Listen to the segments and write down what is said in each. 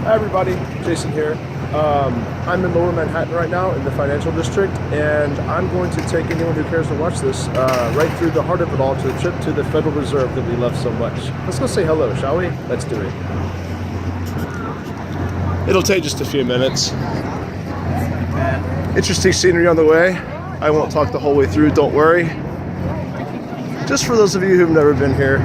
Hi everybody, Jason here. I'm in Lower Manhattan right now in the financial district, and I'm going to take anyone who cares to watch this right through the heart of it all to a trip to the Federal Reserve that we love so much. Let's go say hello, shall we? Let's do it. It'll take just a few minutes. Interesting scenery on the way. I won't talk the whole way through, don't worry. Just for those of you who've never been here.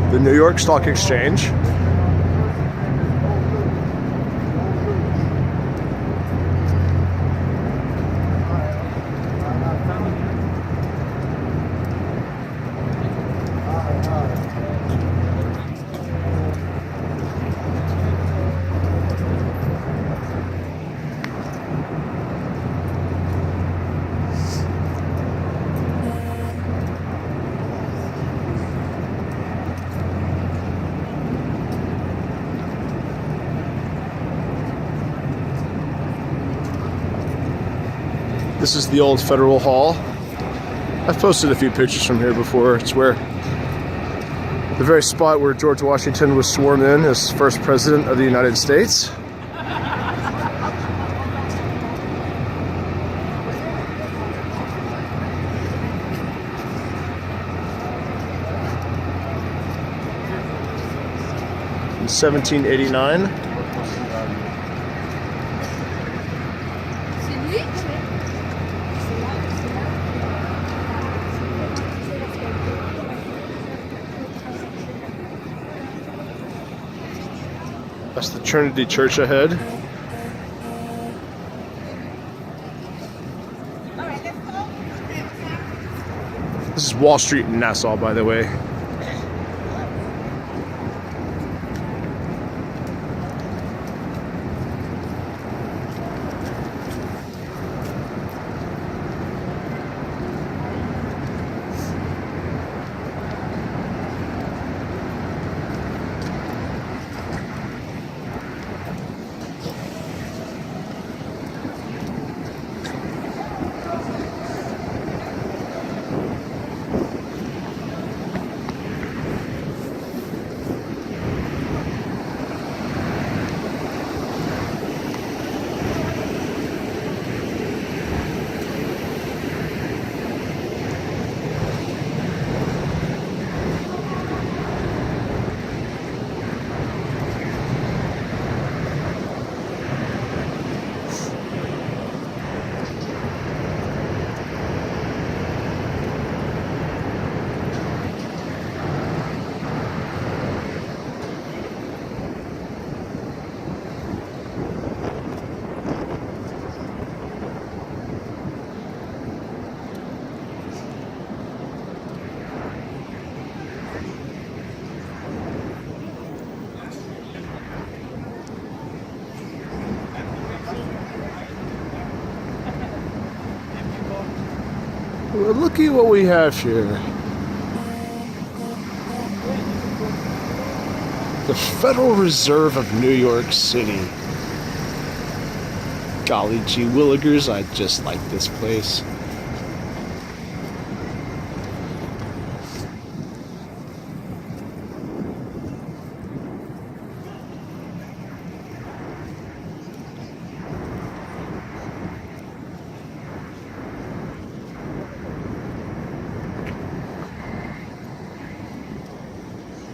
The New York Stock Exchange. This is the old Federal Hall. I've posted a few pictures from here before. It's where the very spot where George Washington was sworn in as first president of the United States. In 1789. That's the Trinity Church ahead. This is Wall Street in Nassau, by the way. Well, looky what we have here. The Federal Reserve of New York City. Golly gee willikers, I just like this place.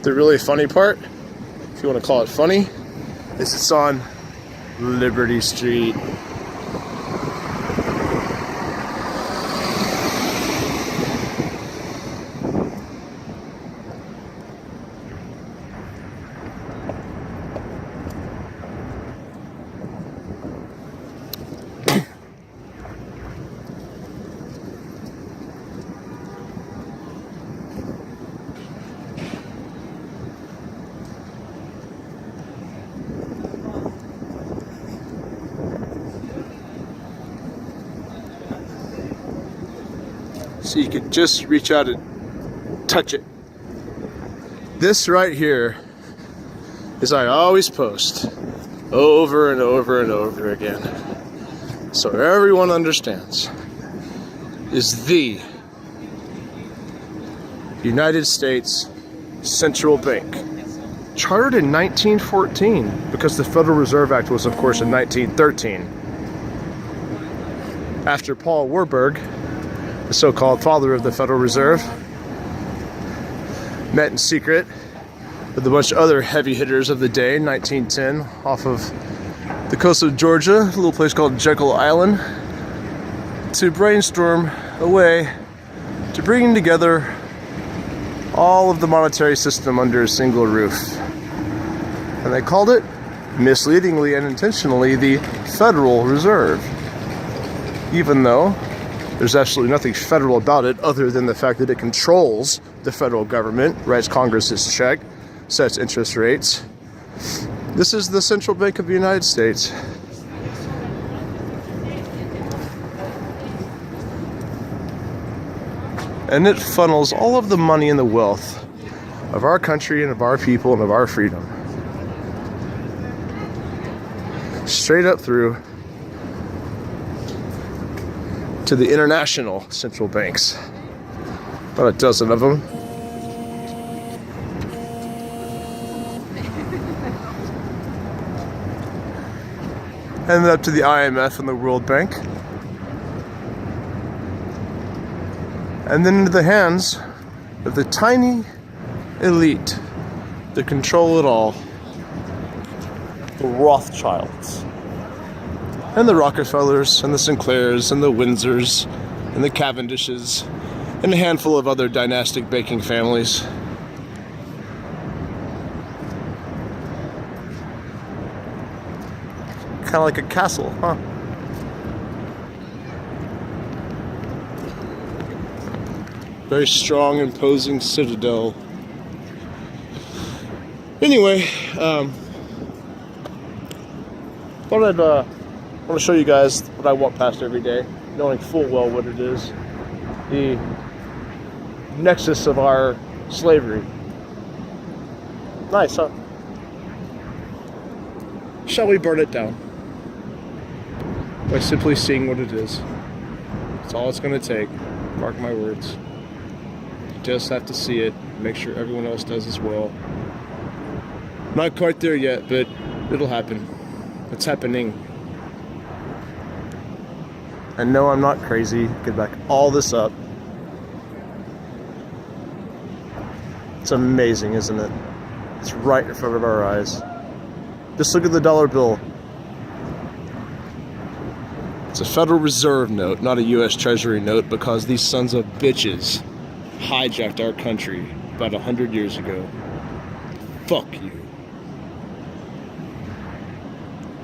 The really funny part, if you want to call it funny, is it's on Liberty Street. So you can just reach out and touch it. This right here, as I always post, over and over and over again, so everyone understands, is the United States Central Bank. Chartered in 1914, because the Federal Reserve Act was, of course, in 1913. After Paul Warburg, the so-called father of the Federal Reserve, met in secret with a bunch of other heavy hitters of the day in 1910 off of the coast of Georgia, a little place called Jekyll Island, to brainstorm a way to bring together all of the monetary system under a single roof. And they called it, misleadingly and intentionally, the Federal Reserve. Even though there's absolutely nothing federal about it other than the fact that it controls the federal government, writes Congress's check, sets interest rates. This is the Central Bank of the United States. And it funnels all of the money and the wealth of our country and of our people and of our freedom straight up through to the international central banks. About a dozen of them. And then up to the IMF and the World Bank. And then into the hands of the tiny elite that control it all. The Rothschilds. And the Rockefellers, and the Sinclairs, and the Windsors, and the Cavendishes, and a handful of other dynastic banking families. Kind of like a castle, huh? Very strong, imposing citadel. Anyway, thought I'd want to show you guys what I walk past every day, knowing full well what it is. The nexus of our slavery. Nice, huh? Shall we burn it down? By simply seeing what it is. That's all it's going to take. Mark my words. You just have to see it. Make sure everyone else does as well. Not quite there yet, but it'll happen. It's happening. And no, I'm not crazy. Get back all this up. It's amazing, isn't it? It's right in front of our eyes. Just look at the dollar bill. It's a Federal Reserve note, not a U.S. Treasury note, because these sons of bitches hijacked our country about 100 years ago. Fuck you.